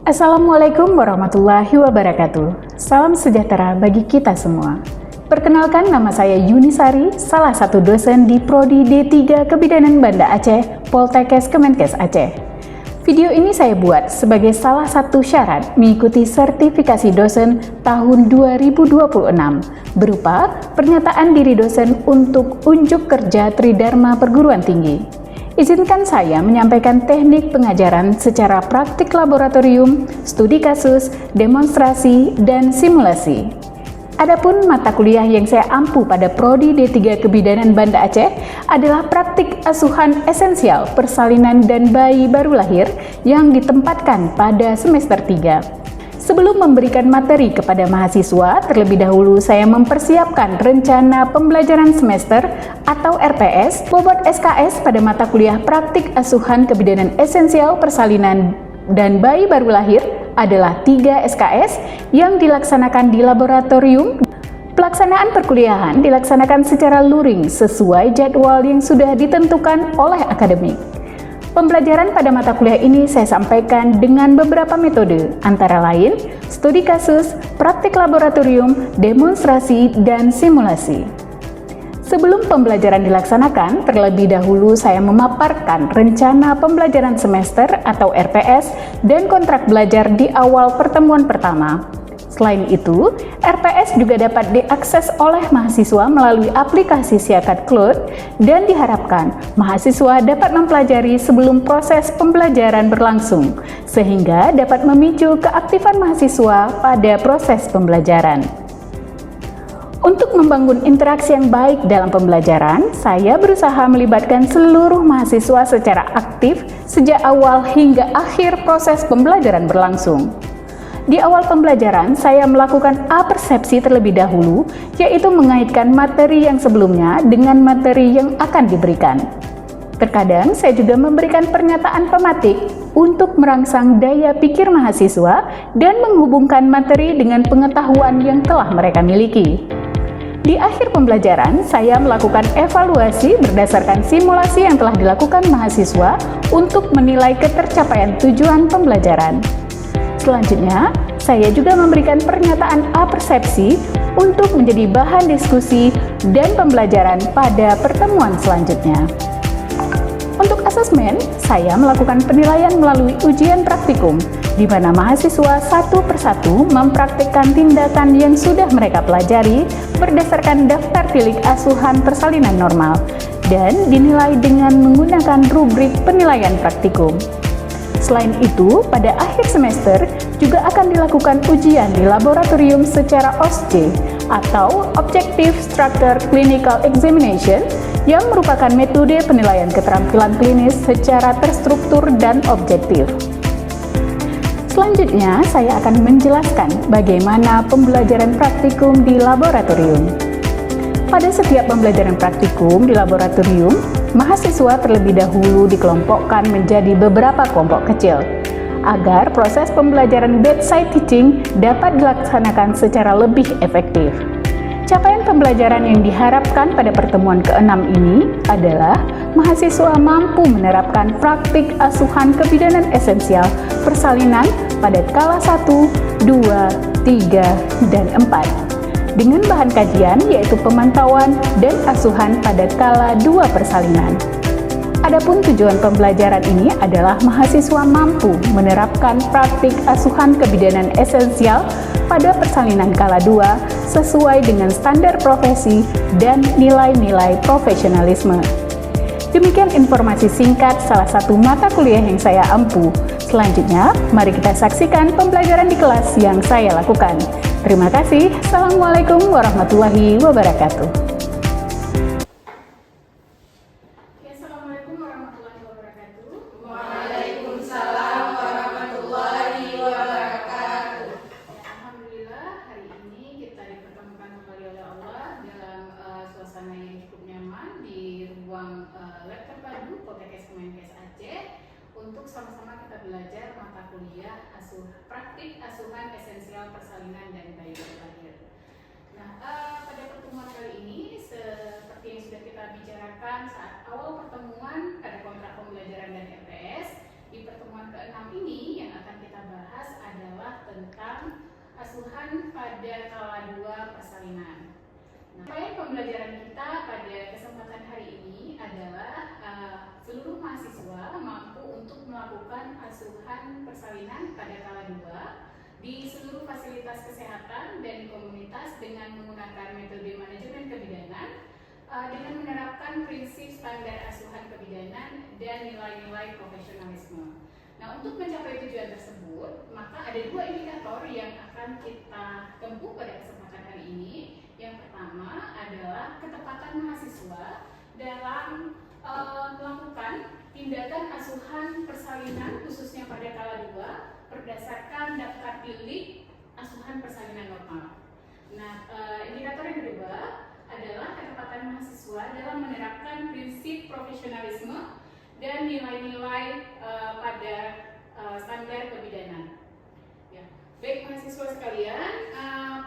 Assalamualaikum warahmatullahi wabarakatuh. Salam sejahtera bagi kita semua. Perkenalkan, nama saya Yunisari, salah satu dosen di Prodi D3 Kebidanan Banda Aceh, Poltekkes Kemenkes Aceh. Video ini saya buat sebagai salah satu syarat mengikuti sertifikasi dosen tahun 2026 berupa pernyataan diri dosen untuk unjuk kerja Tridharma Perguruan Tinggi. Izinkan saya menyampaikan teknik pengajaran secara praktik laboratorium, studi kasus, demonstrasi, dan simulasi. Adapun mata kuliah yang saya ampu pada Prodi D3 Kebidanan Banda Aceh adalah praktik asuhan esensial persalinan dan bayi baru lahir yang ditempatkan pada semester 3. Sebelum memberikan materi kepada mahasiswa, terlebih dahulu saya mempersiapkan rencana pembelajaran semester atau RPS, bobot SKS pada mata kuliah praktik asuhan kebidanan esensial persalinan dan bayi baru lahir adalah 3 SKS yang dilaksanakan di laboratorium. Pelaksanaan perkuliahan dilaksanakan secara luring sesuai jadwal yang sudah ditentukan oleh akademik. Pembelajaran pada mata kuliah ini saya sampaikan dengan beberapa metode, antara lain studi kasus, praktik laboratorium, demonstrasi, dan simulasi. Sebelum pembelajaran dilaksanakan, terlebih dahulu saya memaparkan rencana pembelajaran semester atau RPS dan kontrak belajar di awal pertemuan pertama. Selain itu, RPS juga dapat diakses oleh mahasiswa melalui aplikasi Siakat Cloud dan diharapkan mahasiswa dapat mempelajari sebelum proses pembelajaran berlangsung, sehingga dapat memicu keaktifan mahasiswa pada proses pembelajaran. Untuk membangun interaksi yang baik dalam pembelajaran, saya berusaha melibatkan seluruh mahasiswa secara aktif sejak awal hingga akhir proses pembelajaran berlangsung. Di awal pembelajaran, saya melakukan A-persepsi terlebih dahulu, yaitu mengaitkan materi yang sebelumnya dengan materi yang akan diberikan. Terkadang, saya juga memberikan pernyataan pematik untuk merangsang daya pikir mahasiswa dan menghubungkan materi dengan pengetahuan yang telah mereka miliki. Di akhir pembelajaran, saya melakukan evaluasi berdasarkan simulasi yang telah dilakukan mahasiswa untuk menilai ketercapaian tujuan pembelajaran. Selanjutnya, saya juga memberikan pernyataan A-persepsi untuk menjadi bahan diskusi dan pembelajaran pada pertemuan selanjutnya. Untuk asesmen, saya melakukan penilaian melalui ujian praktikum, di mana mahasiswa satu persatu mempraktikkan tindakan yang sudah mereka pelajari berdasarkan daftar tilik asuhan persalinan normal dan dinilai dengan menggunakan rubrik penilaian praktikum. Selain itu, pada akhir semester juga akan dilakukan ujian di laboratorium secara OSCE atau Objective Structure Clinical Examination yang merupakan metode penilaian keterampilan klinis secara terstruktur dan objektif. Selanjutnya, saya akan menjelaskan bagaimana pembelajaran praktikum di laboratorium. Pada setiap pembelajaran praktikum di laboratorium, mahasiswa terlebih dahulu dikelompokkan menjadi beberapa kelompok kecil, agar proses pembelajaran bedside teaching dapat dilaksanakan secara lebih efektif. Capaian pembelajaran yang diharapkan pada pertemuan ke-6 ini adalah mahasiswa mampu menerapkan praktik asuhan kebidanan esensial persalinan pada skala 1, 2, 3, dan 4. Dengan bahan kajian yaitu pemantauan dan asuhan pada skala 2 persalinan. Adapun tujuan pembelajaran ini adalah mahasiswa mampu menerapkan praktik asuhan kebidanan esensial pada persalinan skala 2 sesuai dengan standar profesi dan nilai-nilai profesionalisme. Demikian informasi singkat salah satu mata kuliah yang saya ampu. Selanjutnya, mari kita saksikan pembelajaran di kelas yang saya lakukan. Terima kasih. Assalamualaikum warahmatullahi wabarakatuh. Assalamualaikum warahmatullahi wabarakatuh. Waalaikumsalam warahmatullahi wabarakatuh. Alhamdulillah, hari ini kita dipertemukan kembali oleh Allah dalam suasana yang cukup nyaman di ruang lab terpadu Poltekkes Kemenkes Aceh untuk sama-sama kita belajar mata kuliah praktik asuhan esensial persalinan dan bayi baru lahir. Nah, pada pertemuan kali ini seperti yang sudah kita bicarakan saat awal pertemuan pada kontrak pembelajaran dan RPS, di pertemuan ke-6 ini yang akan kita bahas Pembelajaran kita pada kesempatan hari ini adalah seluruh mahasiswa mampu untuk melakukan asuhan persalinan pada kala 2 di seluruh fasilitas kesehatan dan komunitas dengan menggunakan metode manajemen kebidanan dengan menerapkan prinsip standar asuhan kebidanan dan nilai-nilai profesionalisme. Nah, untuk mencapai tujuan tersebut, maka ada 2 indikator yang akan kita tempuh pada kesempatan hari ini. Yang pertama adalah ketepatan mahasiswa dalam melakukan tindakan asuhan persalinan khususnya pada kala 2 berdasarkan daftar pilih asuhan persalinan normal. Nah, indikator yang kedua adalah ketepatan mahasiswa dalam menerapkan prinsip profesionalisme dan nilai-nilai pada standar kebidanan. Ya. Baik mahasiswa sekalian,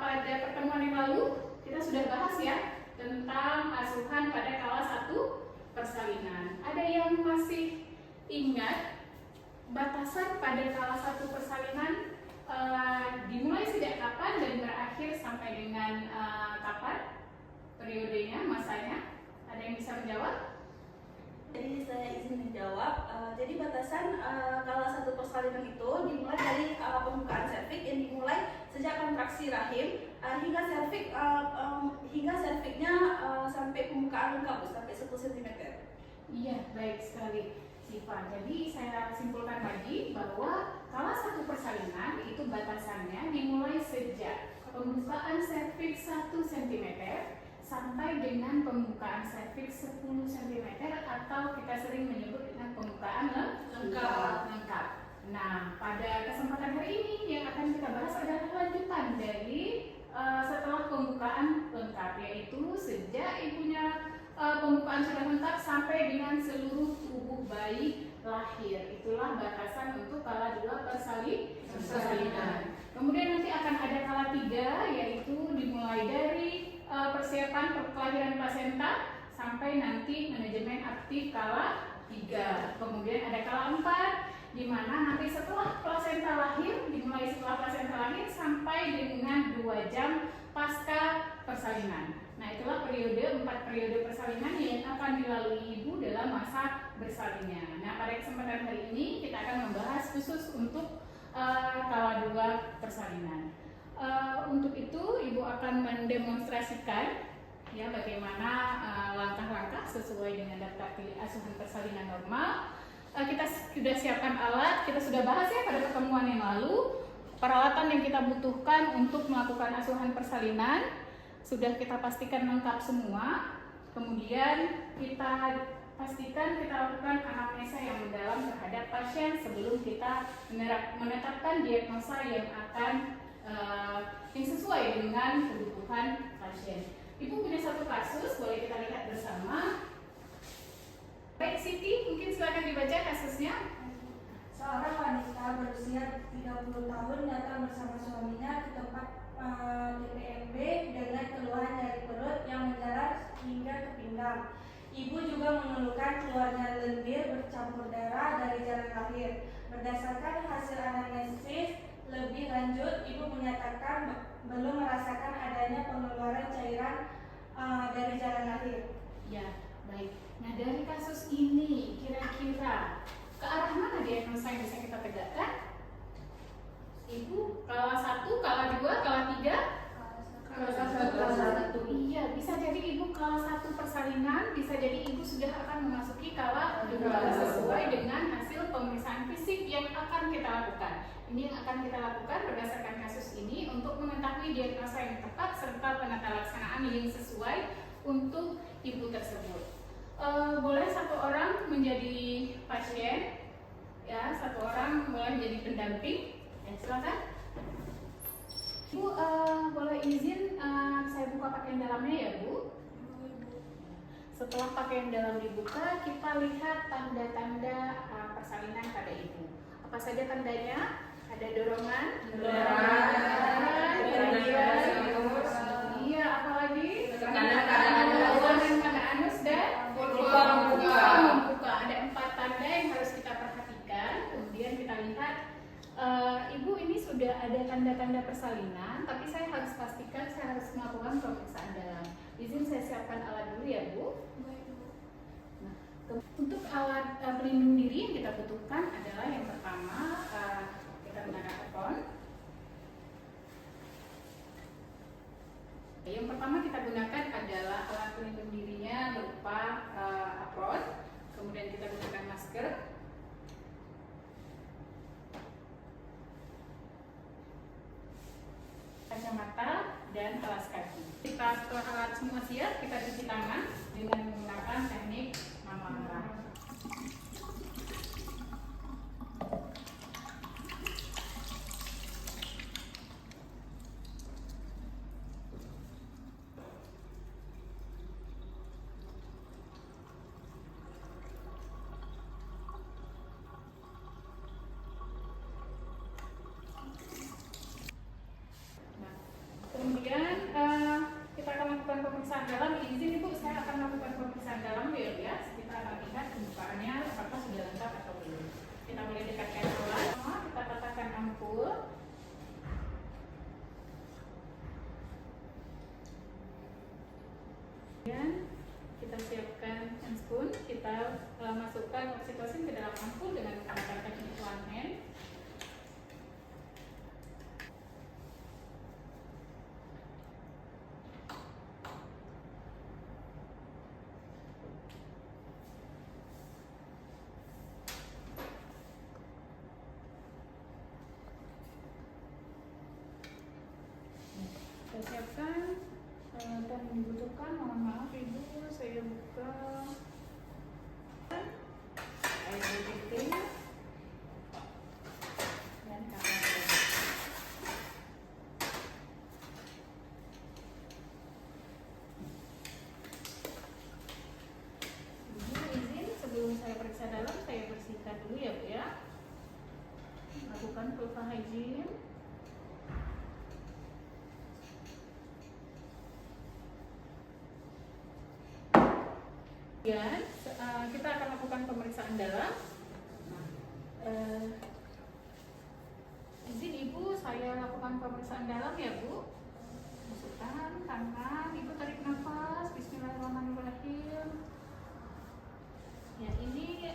pada pertemuan yang lalu kita sudah bahas ya tentang asuhan pada kala 1 persalinan. Ada yang masih ingat batasan pada kala 1 persalinan dimulai sejak kapan dan berakhir sampai dengan kapan? Periodenya, masanya? Ada yang bisa menjawab? Jadi saya izin menjawab. Jadi batasan kala 1 persalinan itu dimulai dari pembukaan serviks yang dimulai sejak kontraksi rahim hingga serviknya sampai pembukaan lengkap sampai 10 cm. Iya, baik sekali Siva. Jadi saya simpulkan lagi bahwa kala 1 persalinan itu batasannya dimulai sejak pembukaan serviks 1 cm sampai dengan pembukaan serviks 10 cm atau kita sering menyebut dengan pembukaan lengkap. Nah, pada kesempatan hari ini yang akan kita bahas adalah lanjutan dari setelah pembukaan lengkap, yaitu sejak ibunya pembukaan sudah lengkap sampai dengan seluruh tubuh bayi lahir. Itulah batasan untuk kala 2 persalinan. Kemudian nanti akan ada kala 3, yaitu dimulai dari persiapan kelahiran plasenta sampai nanti manajemen aktif kala 3. Kemudian ada kala 4 di mana nanti setelah plasenta lahir, dimulai setelah plasenta lahir sampai dengan 2 jam pasca persalinan. Nah, itulah 4 periode persalinan yang akan dilalui ibu dalam masa bersalinnya. Nah, pada kesempatan hari ini kita akan membahas khusus untuk kala 2 persalinan. Untuk itu ibu akan mendemonstrasikan ya bagaimana langkah-langkah sesuai dengan daftar pilih asuhan persalinan normal. Kita sudah siapkan alat, kita sudah bahas ya pada pertemuan yang lalu peralatan yang kita butuhkan untuk melakukan asuhan persalinan sudah kita pastikan lengkap semua. Kemudian kita pastikan kita lakukan anamnesa yang mendalam terhadap pasien sebelum kita menetapkan diagnosa yang akan yang sesuai dengan kebutuhan pasien. Ibu punya satu kasus, boleh kita lihat bersama. Baik Siti, mungkin silakan dibaca kasusnya. Seorang wanita berusia 30 tahun datang bersama suaminya ke tempat DPMB dengan keluhan dari perut yang menjalar hingga ke pinggang. Ibu juga mengeluhkan keluarnya lendir bercampur darah dari jalan lahir. Berdasarkan hasil anamnesis lebih lanjut, ibu menyatakan belum merasakan adanya pengeluaran cairan dari jalan lahir. Ya, baik. Nah, dari kasus ini kira-kira ke arah mana diagnosa yang bisa kita tegakkan? Ibu, kala 1, kala 2, kala 3? Kala 1. Iya, bisa jadi ibu kala 1 persalinan, bisa jadi ibu sudah akan memasuki kala 2 sesuai dengan hasil pemeriksaan fisik yang akan kita lakukan. Ini yang akan kita lakukan berdasarkan kasus ini untuk mengetahui diagnosa yang tepat serta penata laksanaan yang sesuai untuk ibu tersebut. Boleh satu orang menjadi pasien, ya, satu orang boleh menjadi pendamping. Ya, silakan. Bu, boleh izin saya buka pakaian dalamnya ya, Bu? Setelah pakaian dalam dibuka, kita lihat tanda-tanda persalinan pada ibu. Apa saja tandanya? Ada dorongan, iya, apalagi tanda anus dan membuka. Ada 4 tanda yang harus kita perhatikan. Kemudian kita lihat, ibu ini sudah ada tanda-tanda persalinan, tapi saya harus pastikan saya harus melakukan pemeriksaan dalam. Izin saya siapkan alat dulu ya Bu. Baik, Bu. Nah, untuk alat pelindung diri yang kita butuhkan adalah yang pertama kita gunakan apron. Yang pertama kita gunakan adalah alat pelindung dirinya berupa apron, kemudian kita gunakan masker, kacamata, dan alas kaki. Kita setelah alat semua siap, kita cuci tangan dengan menggunakan teknik mama-mama. Kemudian kita akan lakukan pemeriksaan dalam. Izin Ibu, saya akan lakukan pemeriksaan dalam ya. Kita akan lihat pembukaannya apakah sudah lengkap atau belum. Kita mulai dekatkan alat. Kita katakan ampul. Kemudian kita siapkan handscoon. Kita masukkan oksitosin ke dalam ampul dengan menggunakan teknik one hand. Saya siapkan dan dibutuhkan, mohon maaf Ibu, saya buka air putih dan kamera. Ibu izin sebelum saya periksa dalam, saya bersihkan dulu ya Bu ya. Lakukan pulsa hygiene. Kemudian kita akan lakukan pemeriksaan dalam. Izin Ibu, saya lakukan pemeriksaan dalam ya Bu. Masukkan tangan, Ibu tarik nafas. Bismillahirrahmanirrahim. Ya, ini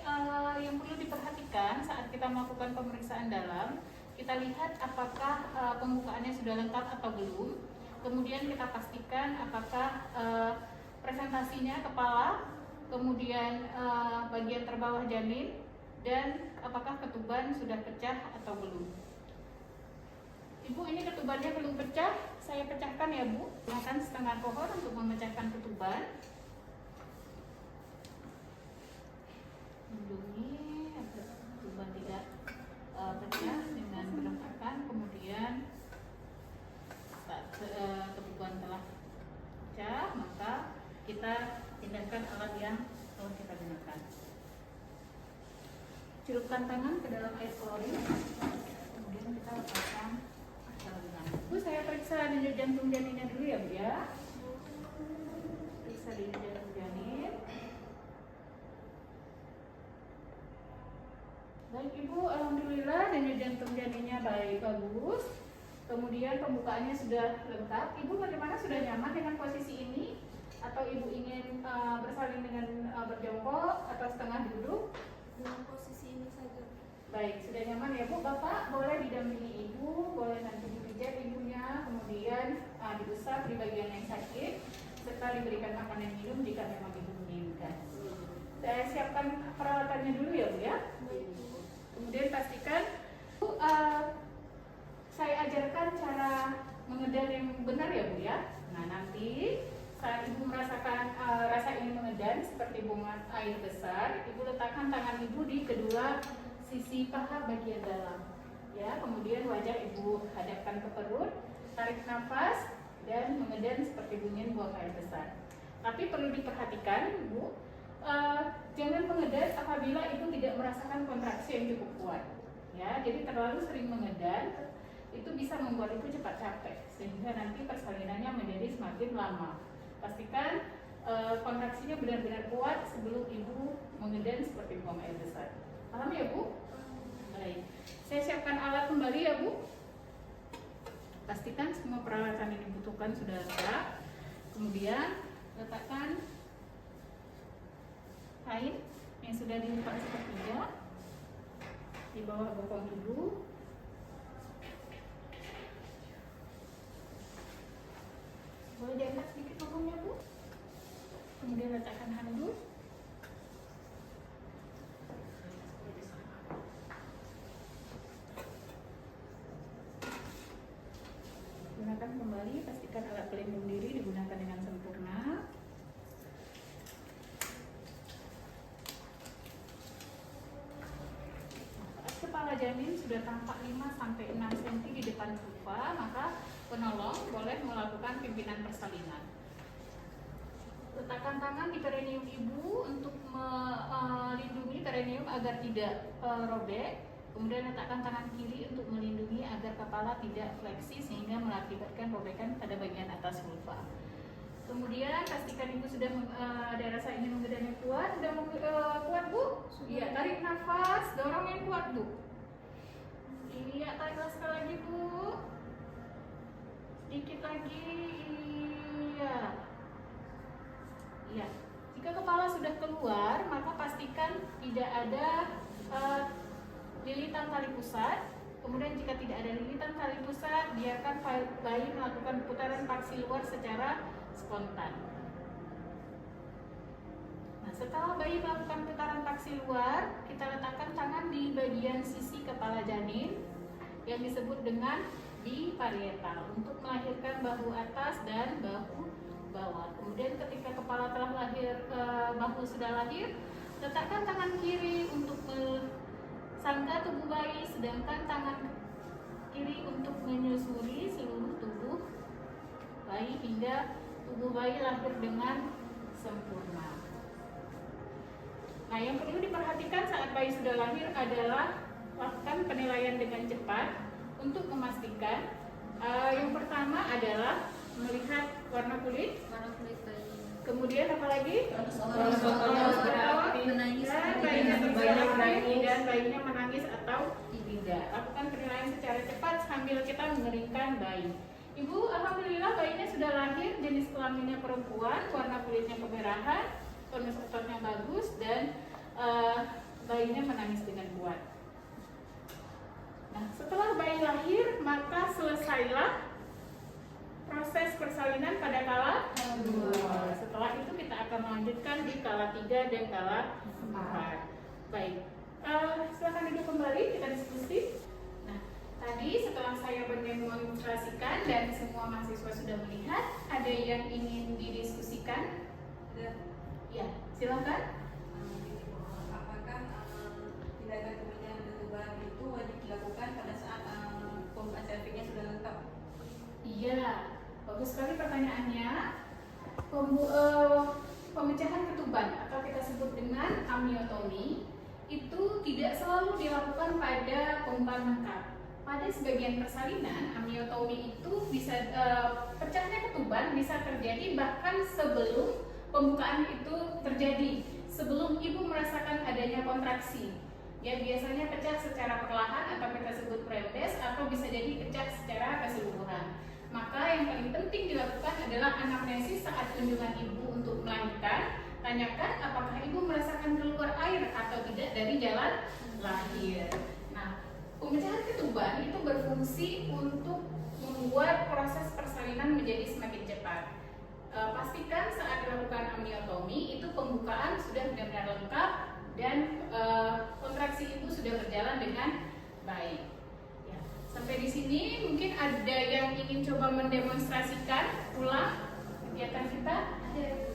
yang perlu diperhatikan saat kita melakukan pemeriksaan dalam. Kita lihat apakah pembukaannya sudah lengkap atau belum. Kemudian kita pastikan apakah presentasinya kepala, kemudian bagian terbawah janin, dan apakah ketuban sudah pecah atau belum. Ibu, ini ketubannya belum pecah, saya pecahkan ya Bu. Gunakan setengah kohor untuk memecahkan ketuban. Lindungi agar ketuban tidak pecah dengan berlengkapan. Kemudian saat ketuban telah pecah, maka kita pindahkan alat yang telah kita gunakan. Celupkan tangan ke dalam air klorin, kemudian kita lepaskan saluran. Bu, saya periksa denyut jantung janinnya dulu ya Bu ya. Periksa denyut jantung janin. Baik Ibu, alhamdulillah denyut jantung janinnya baik, bagus. Kemudian pembukaannya sudah lengkap. Ibu bagaimana, sudah nyaman dengan posisi ini? Atau Ibu ingin bersalin dengan berjongkok atau setengah duduk? Dengan posisi ini saja. Baik, sudah nyaman ya Bu. Bapak boleh didampingi Ibu, boleh nanti dipijat ibunya, kemudian diusap di bagian yang sakit, serta diberikan makanan minum jika memang Ibu menginginkan. Saya siapkan peralatannya dulu ya Bu ya. Kemudian pastikan Bu, saya ajarkan cara mengedar yang benar ya Bu ya. Nah, nanti saat Ibu merasakan rasa ini mengedan seperti buang air besar, Ibu letakkan tangan Ibu di kedua sisi paha bagian dalam. Ya, kemudian wajah Ibu hadapkan ke perut, tarik nafas dan mengedan seperti bunyi buang air besar. Tapi perlu diperhatikan Bu, jangan mengedan apabila Ibu tidak merasakan kontraksi yang cukup kuat. Ya, jadi terlalu sering mengedan itu bisa membuat Ibu cepat capek sehingga nanti persalinannya menjadi semakin lama. Pastikan kontraksinya benar-benar kuat sebelum Ibu mengedan seperti buang air besar. Paham ya Bu? Baik. Saya siapkan alat kembali ya Bu. Pastikan semua peralatan yang dibutuhkan sudah lengkap. Kemudian letakkan kain yang sudah dilipat sepertiga di bawah bokong ibu. Boleh diangkat sedikit bokongnya, Bu. Kemudian letakkan handuk. Gunakan kembali, pastikan alat pelindung diri digunakan dengan sempurna. Kepala janin sudah tampak 5-6 cm di depan vulva, maka penolong boleh melakukan pimpinan persalinan. Letakkan tangan di perineum ibu untuk melindungi perineum agar tidak robek. Kemudian letakkan tangan kiri untuk melindungi agar kepala tidak fleksi sehingga mengakibatkan robekan pada bagian atas vulva. Kemudian pastikan ibu sudah ada rasa ingin menggedam yang kuat. Sudah kuat, Bu? Iya, tarik nafas, dorong yang kuat, Bu. Iya, tarik sekali lagi, Bu. Sedikit lagi. Iya. Iya. Jika kepala sudah keluar, maka pastikan tidak ada lilitan tali pusat. Kemudian jika tidak ada lilitan tali pusat, biarkan bayi melakukan putaran paksi luar secara spontan. Nah, setelah bayi melakukan putaran paksi luar, kita letakkan tangan di bagian sisi kepala janin yang disebut dengan biparietal untuk melahirkan bahu atas dan bahu bawah. Kemudian ketika kepala telah lahir, bahu sudah lahir, letakkan tangan kiri untuk sangga tubuh bayi, sedangkan tangan kiri untuk menyusuri seluruh tubuh bayi hingga tubuh bayi lahir dengan sempurna. Nah, yang perlu diperhatikan saat bayi sudah lahir adalah lakukan penilaian dengan cepat untuk memastikan. Yang pertama adalah melihat warna kulit bayi. kemudian apa lagi? Menangis dan bayinya menangis atau tidak. Lakukan penilaian secara cepat sambil kita mengeringkan bayi. Ibu, alhamdulillah bayinya sudah lahir, jenis kelaminnya perempuan, warna kulitnya kemerahan, tonus otornya bagus, dan bayinya menangis dengan kuat. Nah, setelah bayi lahir, maka selesailah proses persalinan pada kala 2. Setelah itu kita akan melanjutkan di kala 3 dan kala 4. Baik, silakan duduk kembali, kita diskusi. Nah, tadi setelah saya mendemonstrasikan dan semua mahasiswa sudah melihat, ada yang ingin didiskusikan? Ya, silakan. Apakah tindakan pemindahan ketuban itu wajib dilakukan pada saat pembukaan serviknya sudah lengkap? Iya, bagus sekali pertanyaannya. Pemecahan ketuban atau kita sebut dengan amniotomi itu tidak selalu dilakukan pada pembukaan lengkap. Pada sebagian persalinan, amniotomi itu bisa pecahnya ketuban bisa terjadi bahkan sebelum pembukaan itu terjadi, sebelum ibu merasakan adanya kontraksi. Ya, biasanya pecah secara perlahan atau kita sebut prepes, atau bisa jadi pecah secara keseluruhan. Maka yang paling penting dilakukan adalah anamnesis saat kunjungan ibu untuk melahirkan. Tanyakan apakah ibu merasakan keluar air atau tidak dari jalan lahir. Nah, pemecahan ketuban itu berfungsi untuk membuat proses persalinan menjadi semakin cepat. Pastikan saat dilakukan amniotomi itu pembukaan sudah benar-benar lengkap dan kontraksi ibu sudah berjalan dengan baik. Ya, sampai di sini mungkin ada yang ingin coba mendemonstrasikan ulang kegiatan kita. Ada?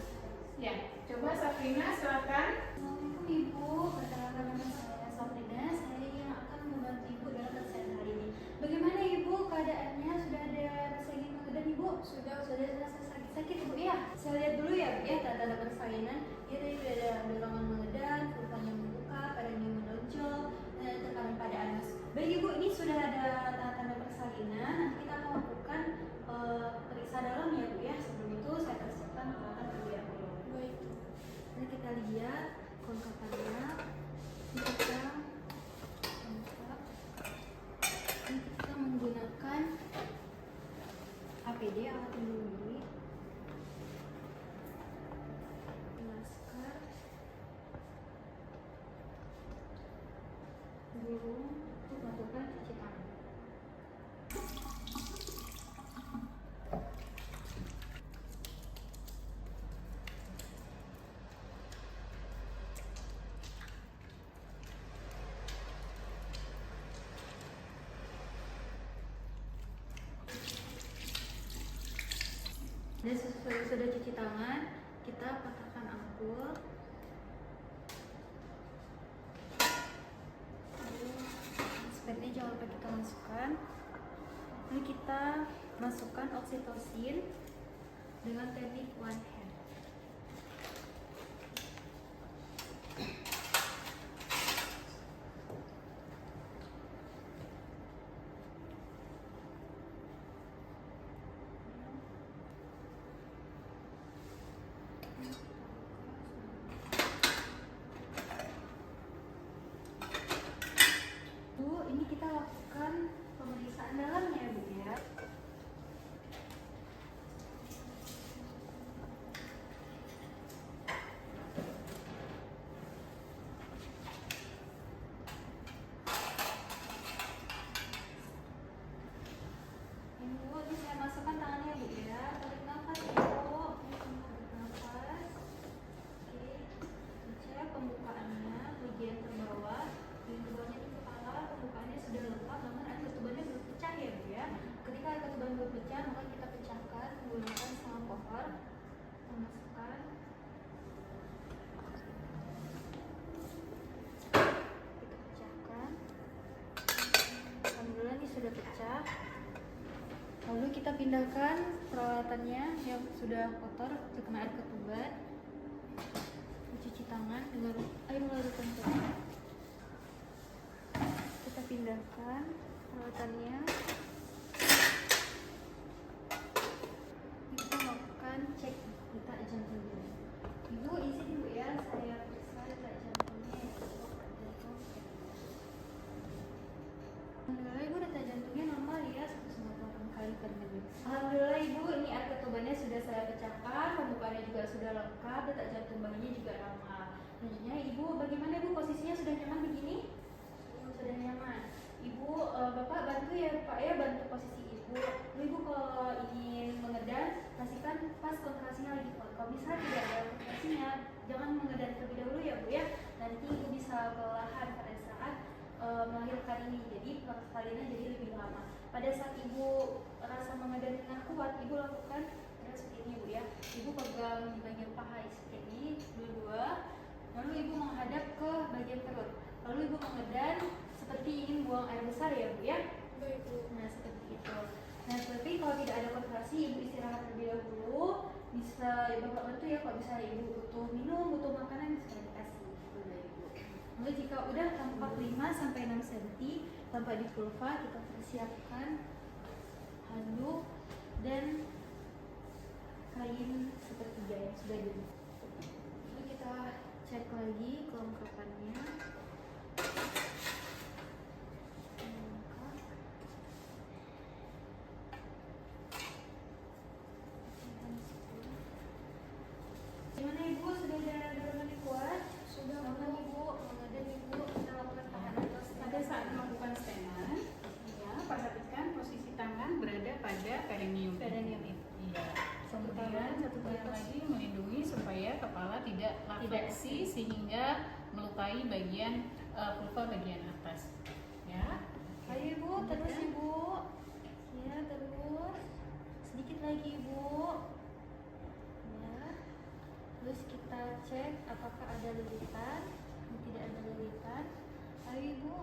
Ya, coba Safrina silakan. Assalamualaikum Ibu, perkenalkan nama saya Safrina. Saya yang akan membantu Ibu dalam persalinan hari ini. Bagaimana Ibu keadaannya? Sudah ada rasa ingin menggedam Ibu? Sudah rasa sakit Ibu ya? Saya lihat dulu ya, ya tanda-tanda persalinan. Ya tadi sudah ada dorongan menggedam, vulvanya membuka, padanya menonjol, dan ada tekanan pada anus. Baik Ibu, ini sudah ada tanda-tanda persalinan. Nanti kita akan lakukan periksa dalam ya Bu ya. Sebelum itu saya persiapkan peralatan terlebih dahulu. Baik. Ini kita lihat kelengkapannya. Ini kita lengkap. Ini kita menggunakan APD, alat pelindung diri. sebelum untuk melakukan cuci tangan. Dan sudah cuci tangan, kita patahkan ampul. Lalu seperti jangan lupa kita masukkan. Lalu kita masukkan oksitosin dengan teknik one hand. Bu, ini kita lakukan pemeriksaan dalamnya, Bu ya. Ini Bu, ini saya masukkan tangannya, Bu ya. Tarik nafas, Bu. Tarik nafas. Oke, cek pembukaannya, bagian terbawah. Bagian terbawahnya itu kepala, pembukaannya sudah lengkap, namun air ketubannya belum pecah ya, Bu ya. Ketika air ketuban belum pecah, maka kita pecahkan menggunakan setengah koper. Kita masukkan. Kita pecahkan. Alhamdulillah ini sudah pecah. Lalu kita pindahkan peralatannya yang sudah kotor terkena air ketuban. Cuci tangan dengan air larutan tomat. Kita pindahkan peralatannya. Kita lakukan cek detak jantungnya. Ibu izin Bu ya, saya periksa detak jantungnya. Alhamdulillah Ibu detak jantungnya normal ya, 198 kali per menit. Alhamdulillah Ibu, ini air ketubannya sudah saya pecahkan, pembukaannya juga sudah lengkap, detak jantung bayinya juga normal. Selanjutnya Ibu, bagaimana Ibu posisinya sudah nyaman begini? Sudah nyaman. Ibu, Bapak bantu ya Pak ya, bantu posisi Ibu. Lalu Ibu kalau ingin mengedan, pastikan pas kontrasinya lagi kuat. Kalau misalnya tidak ada kontrasinya, jangan mengedan terlebih dahulu ya Bu ya. Nanti Ibu bisa kelelahan pada saat melahirkan ini, jadi persalinan jadi lebih lama. Pada saat Ibu rasa mengedan dengan kuat, Ibu lakukan seperti ini Bu ya. Ibu pegang di bagian paha seperti ini, dua-dua. Lalu Ibu menghadap ke bagian perut. Lalu Ibu mengedan seperti ingin buang air besar ya Bu ya. Baik, Bu. Nah seperti itu. Nah tapi kalau tidak ada kontrasi, Ibu istirahat terlebih dahulu. Bisa Bapak bantu ya, kalau bisa Ibu butuh minum, butuh makanan bisa dikasih oleh Ibu. Lalu jika udah tampak 5-6 cm tanpa dipulva, kita persiapkan handuk dan kain sepertiga yang sudah dulu. Lalu kita cek lagi kelengkapannya. Gimana Ibu, sudah ada dorongan yang kuat? Sudah Ibu, mengedan Ibu, kita lakukan tahanan. Pada saat melakukan stenan, ya, perhatikan posisi tangan berada pada perineum. Perineum itu. Iya. Kemudian satu hal lagi melindungi supaya kepala tidak refleksi sehingga melukai bagian vulva bagian atas. Ya. Ayo Ibu, terus Ibu. Ya, terus. Sedikit lagi Ibu. Ya. Terus kita cek apakah ada lilitan. Tidak ada lilitan. Ayo Ibu.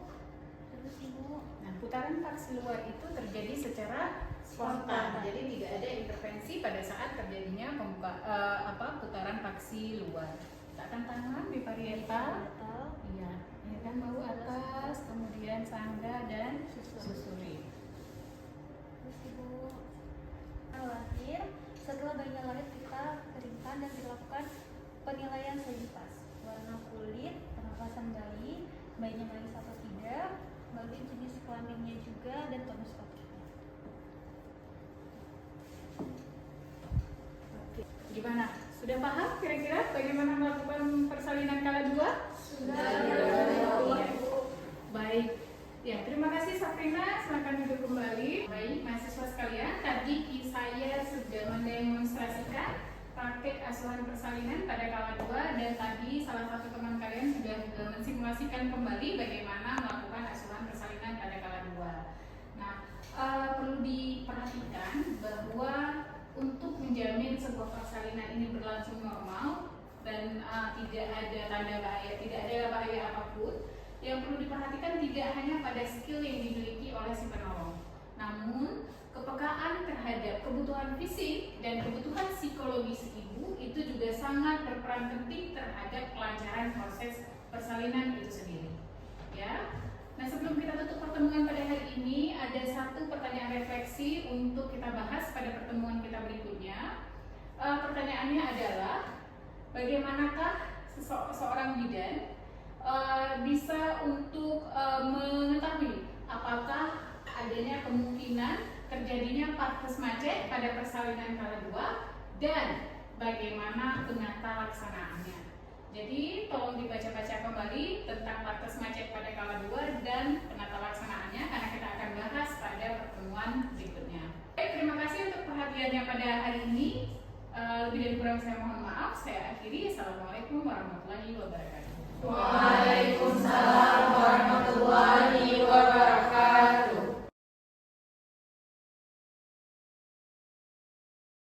Terus Ibu. Nah, putaran paksi luar itu terjadi secara spontan. Jadi tidak ada intervensi pada saat terjadinya putaran paksi luar. Letakkan tangan di parietal. Iya, ini kan bahu atas, kemudian sangga dan susuri. Terus Ibu lahir. Setelah bayinya lahir kita keringkan dan dilakukan penilaian selipas, warna kulit, pernapasan bayi, bayinya manis atau tidak, lalu jenis kelaminnya juga dan tonus otaknya. Oke. Gimana? Sudah paham kira-kira bagaimana melakukan persalinan kala dua? Sudah. Iya. Baik. Sabrina, silakan duduk kembali. Baik, mahasiswa sekalian, tadi saya sudah mendemonstrasikan praktek asuhan persalinan pada kala 2 dan tadi salah satu teman kalian sudah mensimulasikan kembali bagaimana melakukan asuhan persalinan pada kala 2. Nah, perlu diperhatikan bahwa untuk menjamin sebuah persalinan ini berlangsung normal dan tidak ada tanda bahaya, tidak ada bahaya apapun, yang perlu diperhatikan tidak hanya pada skill yang dimiliki oleh si penolong, namun kepekaan terhadap kebutuhan fisik dan kebutuhan psikologis ibu itu juga sangat berperan penting terhadap kelancaran proses persalinan itu sendiri. Ya. Nah, sebelum kita tutup pertemuan pada hari ini, ada satu pertanyaan refleksi untuk kita bahas pada pertemuan kita berikutnya. Pertanyaannya adalah, bagaimanakah seorang bidan bisa untuk mengetahui apakah adanya kemungkinan terjadinya partes macet pada persalinan kala 2 dan bagaimana penata laksanaannya. Jadi tolong dibaca-baca kembali tentang partes macet pada kala 2 dan penata laksanaannya karena kita akan bahas pada pertemuan berikutnya. Baik, terima kasih untuk perhatiannya pada hari ini. Lebih dan kurang saya mohon maaf. Saya akhiri. Assalamualaikum warahmatullahi wabarakatuh. Waalaikumsalam warahmatullahi